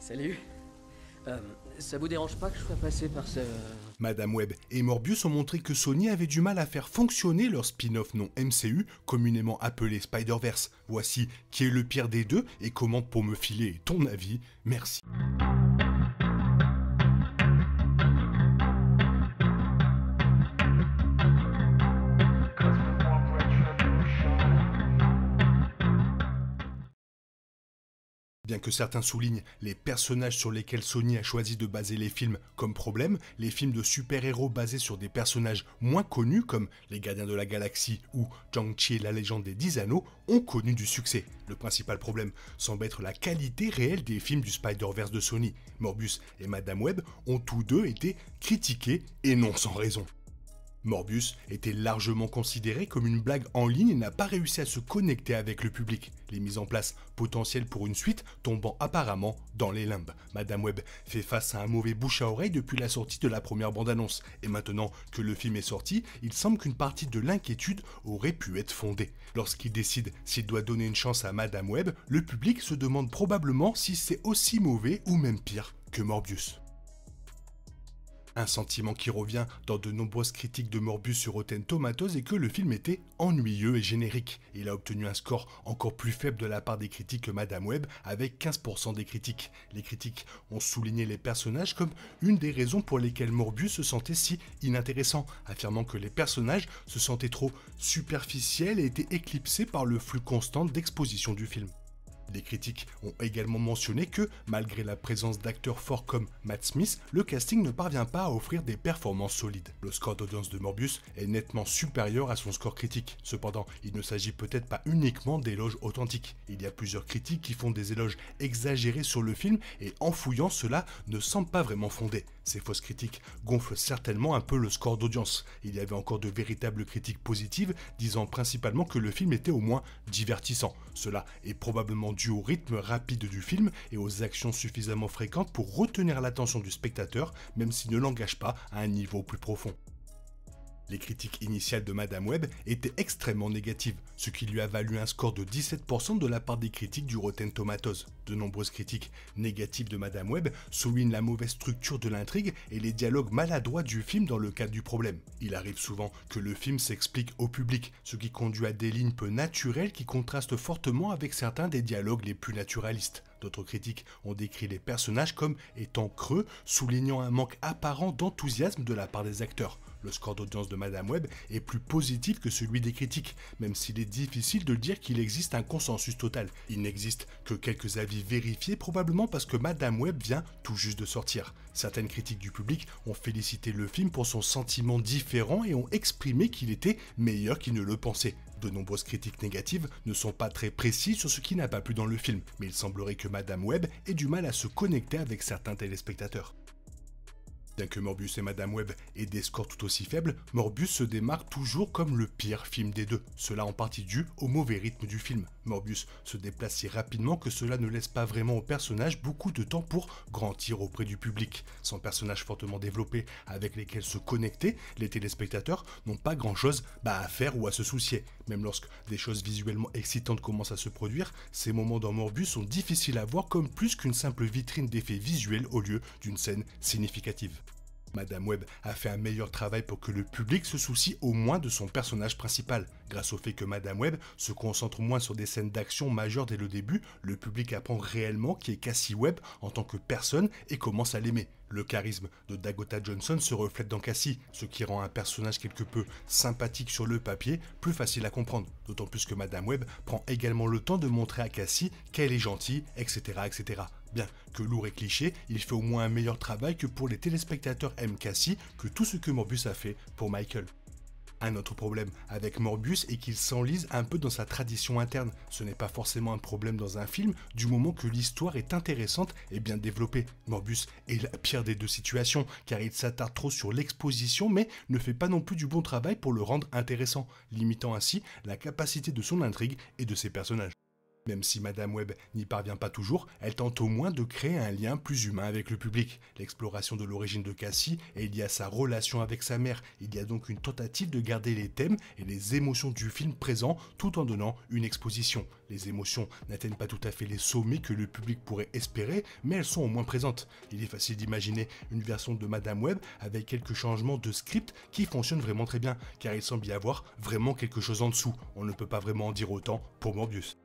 Salut. Ça vous dérange pas que je sois passé par ce... Madame Web et Morbius ont montré que Sony avait du mal à faire fonctionner leur spin-off non MCU, communément appelé Spider-Verse. Voici qui est le pire des deux et comment pour me filer ton avis. Merci. Bien que certains soulignent les personnages sur lesquels Sony a choisi de baser les films comme problème, les films de super-héros basés sur des personnages moins connus comme Les Gardiens de la Galaxie ou Shang-Chi et la Légende des 10 Anneaux ont connu du succès. Le principal problème semble être la qualité réelle des films du Spider-Verse de Sony. Morbius et Madame Web ont tous deux été critiqués et non sans raison. Morbius était largement considéré comme une blague en ligne et n'a pas réussi à se connecter avec le public. Les mises en place potentielles pour une suite tombant apparemment dans les limbes. Madame Web fait face à un mauvais bouche à oreille depuis la sortie de la première bande-annonce. Et maintenant que le film est sorti, il semble qu'une partie de l'inquiétude aurait pu être fondée. Lorsqu'il décide s'il doit donner une chance à Madame Web, le public se demande probablement si c'est aussi mauvais ou même pire que Morbius. Un sentiment qui revient dans de nombreuses critiques de Morbius sur Rotten Tomatoes est que le film était ennuyeux et générique. Il a obtenu un score encore plus faible de la part des critiques que Madame Web, avec 15% des critiques. Les critiques ont souligné les personnages comme une des raisons pour lesquelles Morbius se sentait si inintéressant, affirmant que les personnages se sentaient trop superficiels et étaient éclipsés par le flux constant d'exposition du film. Les critiques ont également mentionné que, malgré la présence d'acteurs forts comme Matt Smith, le casting ne parvient pas à offrir des performances solides. Le score d'audience de Morbius est nettement supérieur à son score critique. Cependant, il ne s'agit peut-être pas uniquement d'éloges authentiques. Il y a plusieurs critiques qui font des éloges exagérés sur le film et en fouillant, cela ne semble pas vraiment fondé. Ces fausses critiques gonflent certainement un peu le score d'audience. Il y avait encore de véritables critiques positives disant principalement que le film était au moins divertissant. Cela est probablement dû au rythme rapide du film et aux actions suffisamment fréquentes pour retenir l'attention du spectateur, même s'il ne l'engage pas à un niveau plus profond. Les critiques initiales de Madame Web étaient extrêmement négatives, ce qui lui a valu un score de 17% de la part des critiques du Rotten Tomatoes. De nombreuses critiques négatives de Madame Web soulignent la mauvaise structure de l'intrigue et les dialogues maladroits du film dans le cadre du problème. Il arrive souvent que le film s'explique au public, ce qui conduit à des lignes peu naturelles qui contrastent fortement avec certains des dialogues les plus naturalistes. D'autres critiques ont décrit les personnages comme étant creux, soulignant un manque apparent d'enthousiasme de la part des acteurs. Le score d'audience de Madame Web est plus positif que celui des critiques, même s'il est difficile de dire qu'il existe un consensus total. Il n'existe que quelques avis vérifiés, probablement parce que Madame Web vient tout juste de sortir. Certaines critiques du public ont félicité le film pour son sentiment différent et ont exprimé qu'il était meilleur qu'ils ne le pensaient. De nombreuses critiques négatives ne sont pas très précises sur ce qui n'a pas plu dans le film, mais il semblerait que Madame Web ait du mal à se connecter avec certains téléspectateurs. Bien que Morbius et Madame Web aient des scores tout aussi faibles, Morbius se démarque toujours comme le pire film des deux. Cela en partie dû au mauvais rythme du film. Morbius se déplace si rapidement que cela ne laisse pas vraiment au personnage beaucoup de temps pour grandir auprès du public. Sans personnage fortement développé avec lesquels se connecter, les téléspectateurs n'ont pas grand chose à faire ou à se soucier. Même lorsque des choses visuellement excitantes commencent à se produire, ces moments dans Morbius sont difficiles à voir comme plus qu'une simple vitrine d'effets visuels au lieu d'une scène significative. Madame Web a fait un meilleur travail pour que le public se soucie au moins de son personnage principal. Grâce au fait que Madame Web se concentre moins sur des scènes d'action majeures dès le début, le public apprend réellement qui est Cassie Webb en tant que personne et commence à l'aimer. Le charisme de Dakota Johnson se reflète dans Cassie, ce qui rend un personnage quelque peu sympathique sur le papier plus facile à comprendre. D'autant plus que Madame Web prend également le temps de montrer à Cassie qu'elle est gentille, etc., etc. Bien que lourd et cliché, il fait au moins un meilleur travail que pour les téléspectateurs aiment Cassie que tout ce que Morbius a fait pour Michael. Un autre problème avec Morbius est qu'il s'enlise un peu dans sa tradition interne. Ce n'est pas forcément un problème dans un film du moment que l'histoire est intéressante et bien développée. Morbius est la pire des deux situations car il s'attarde trop sur l'exposition mais ne fait pas non plus du bon travail pour le rendre intéressant, limitant ainsi la capacité de son intrigue et de ses personnages. Même si Madame Web n'y parvient pas toujours, elle tente au moins de créer un lien plus humain avec le public. L'exploration de l'origine de Cassie est liée à sa relation avec sa mère. Il y a donc une tentative de garder les thèmes et les émotions du film présents tout en donnant une exposition. Les émotions n'atteignent pas tout à fait les sommets que le public pourrait espérer, mais elles sont au moins présentes. Il est facile d'imaginer une version de Madame Web avec quelques changements de script qui fonctionnent vraiment très bien, car il semble y avoir vraiment quelque chose en dessous. On ne peut pas vraiment en dire autant pour Morbius.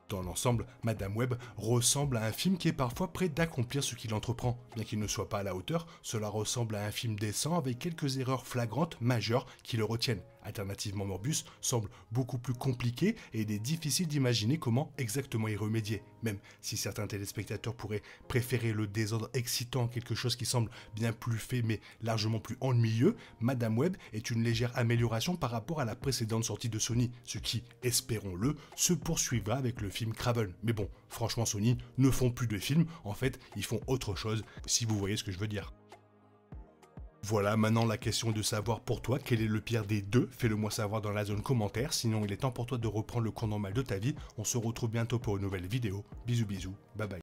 Dans l'ensemble, Madame Web ressemble à un film qui est parfois prêt d'accomplir ce qu'il entreprend. Bien qu'il ne soit pas à la hauteur, cela ressemble à un film décent avec quelques erreurs flagrantes majeures qui le retiennent. Alternativement, Morbius semble beaucoup plus compliqué et il est difficile d'imaginer comment exactement y remédier. Même si certains téléspectateurs pourraient préférer le désordre excitant à quelque chose qui semble bien plus fait mais largement plus ennuyeux, Madame Web est une légère amélioration par rapport à la précédente sortie de Sony, ce qui, espérons-le, se poursuivra avec le film Kraven. Mais bon, franchement Sony ne font plus de films, en fait ils font autre chose, si vous voyez ce que je veux dire. Voilà, maintenant la question est de savoir pour toi quel est le pire des deux, fais-le moi savoir dans la zone commentaire, sinon il est temps pour toi de reprendre le cours normal de ta vie, on se retrouve bientôt pour une nouvelle vidéo, bisous bisous, bye bye.